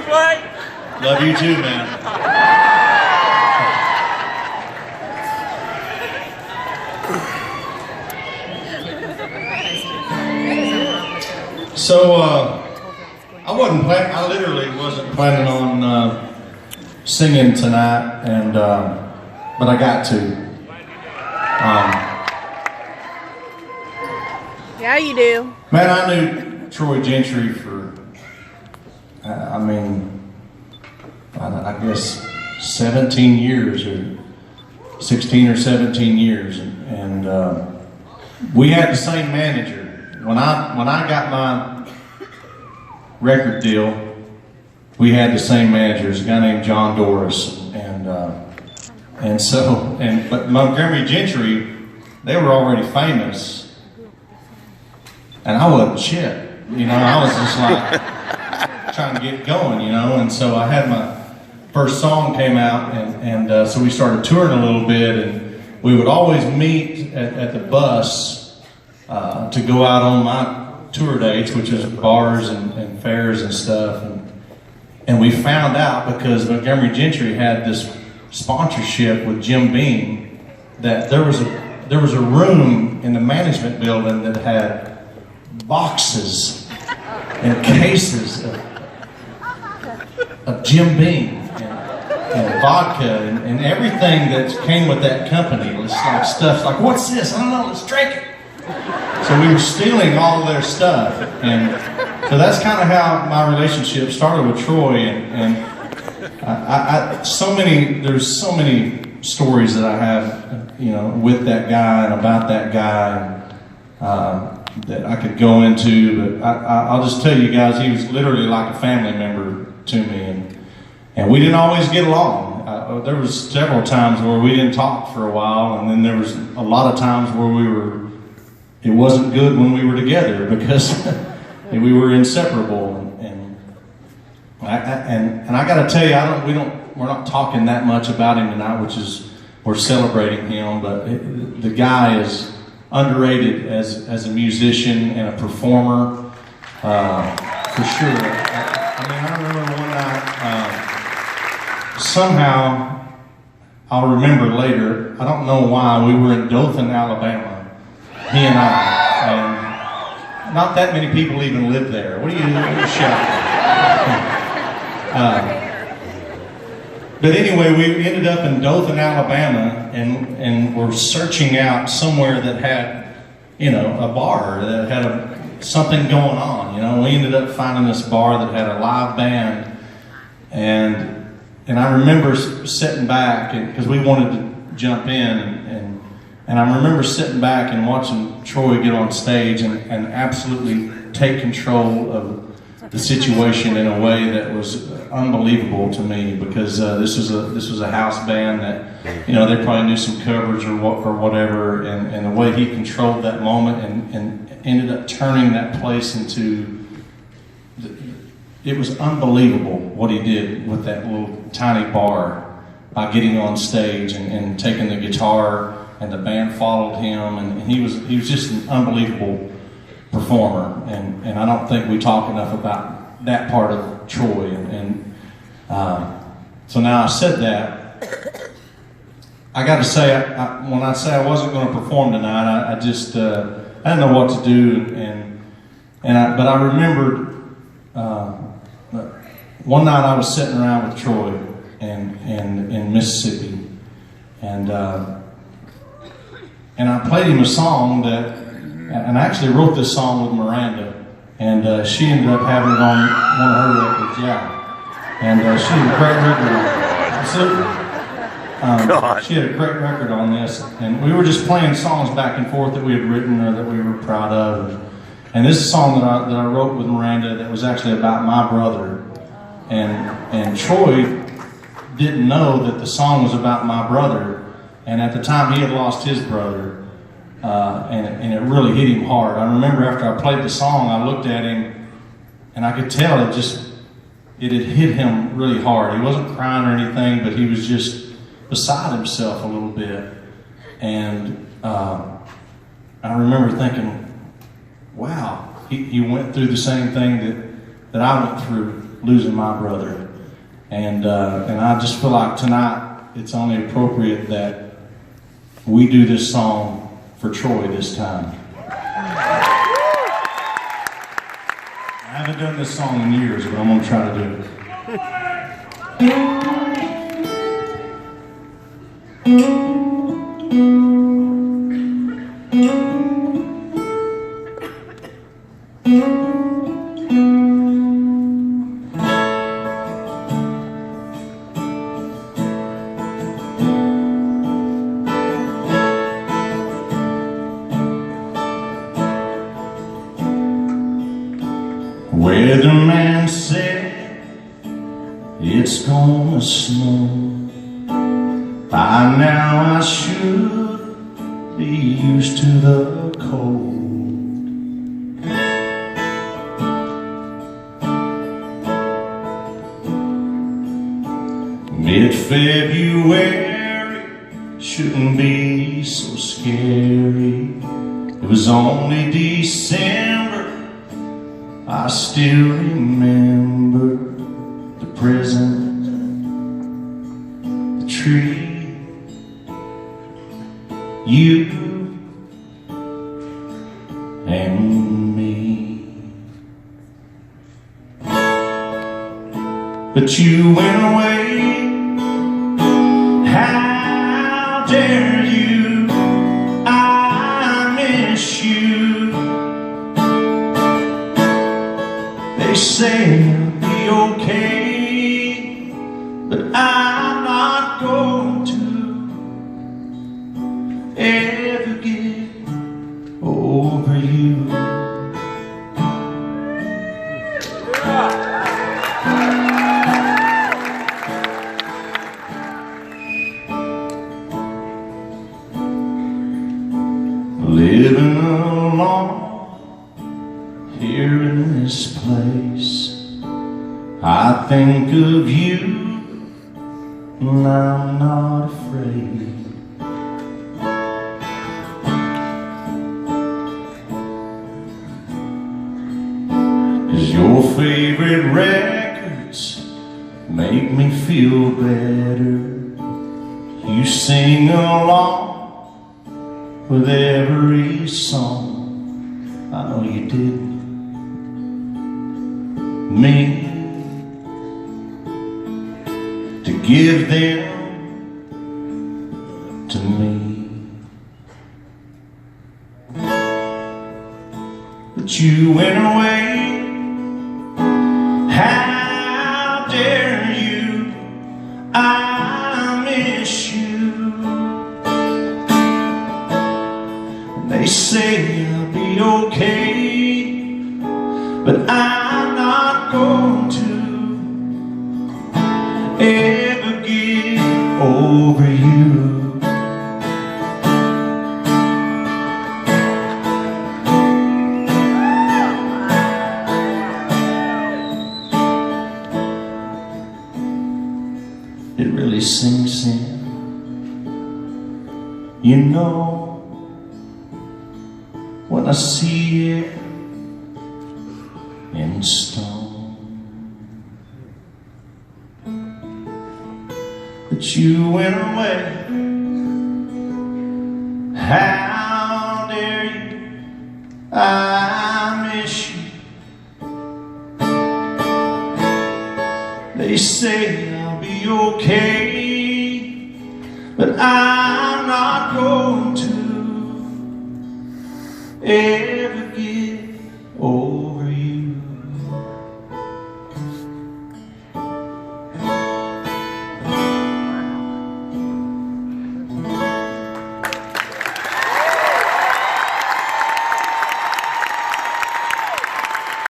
Love you too, man. So, I literally wasn't planning on singing tonight, and but I got to. Yeah, you do. Man, I knew Troy Gentry for, I guess 17 years, or 16 or 17 years, and we had the same manager. When I got my record deal, we had the same manager, a guy named John Doris, but Montgomery Gentry, they were already famous, and I wasn't shit, I was just like trying to get going, and so I had my first song came out, and so we started touring a little bit, and we would always meet at the bus to go out on my tour dates, which is bars and fairs and stuff, and we found out because Montgomery Gentry had this sponsorship with Jim Beam that there was a room in the management building that had boxes and cases of Jim Beam and vodka and everything that came with that company. It's like stuff like, what's this? I don't know, let's drink it. So we were stealing all of their stuff, and so that's kind of how my relationship started with Troy, and there's so many stories that I have, with that guy and about that guy that I could go into, but I'll just tell you guys, he was literally like a family member to me, and we didn't always get along. There was several times where we didn't talk for a while, and then there was a lot of times where it wasn't good when we were together because we were inseparable, and I got to tell you, we're not talking that much about him tonight, we're celebrating him, but the guy is underrated as a musician and a performer, for sure. I remember one night, somehow, I'll remember later, I don't know why, we were in Dothan, Alabama, he and not that many people even live there. What are you shouting? But anyway, we ended up in Dothan, Alabama, and we're searching out somewhere that had, a bar that had something going on. We ended up finding this bar that had a live band, and I remember sitting back because we wanted to jump in, and I remember sitting back and watching Troy get on stage and absolutely take control of the situation in a way that was unbelievable to me, because this was a house band that, they probably knew some covers or whatever, and the way he controlled that moment and ended up turning that place into, it was unbelievable what he did with that little tiny bar by getting on stage and taking the guitar, and the band followed him, and he was just an unbelievable performer, and I don't think we talk enough about that part of Troy, so now I said that, I got to say, when I say I wasn't going to perform tonight, I just I didn't know what to do, but I remembered one night I was sitting around with Troy in Mississippi, and I played him a song and I actually wrote this song with Miranda, and she ended up having it on one of her records, and she had a great record on it. Absolutely. She had a great record on this, and we were just playing songs back and forth that we had written or that we were proud of. And this is a song that I wrote with Miranda that was actually about my brother, and Troy didn't know that the song was about my brother. And at the time, he had lost his brother, and it really hit him hard. I remember after I played the song, I looked at him, and I could tell it had hit him really hard. He wasn't crying or anything, but he was just beside himself a little bit. And I remember thinking, wow, he went through the same thing that I went through. losing my brother. And I just feel like tonight it's only appropriate that we do this song for Troy this time. I haven't done this song in years, but I'm going to try to do it. Weatherman said it's gonna snow. By now I should be used to the cold. Mid-February shouldn't be so scary. It was only December. I still remember the present, the tree, you and me. But you went away. How dare you? I miss you. They say I'll be okay, but I'm not going to ever get over you. Living alone here in this place, I think of you and I'm not afraid. 'Cause your favorite records make me feel better. You sing along with every song. I know you did. Me to give them to me. But you went away. How dare you? I miss you. They say I'll be okay, but I'm not going to ever get over you. It really sinks in, you know, when I see it in stone. But you went away. How dare you? I miss you. They say I'll be okay, but I'm not going to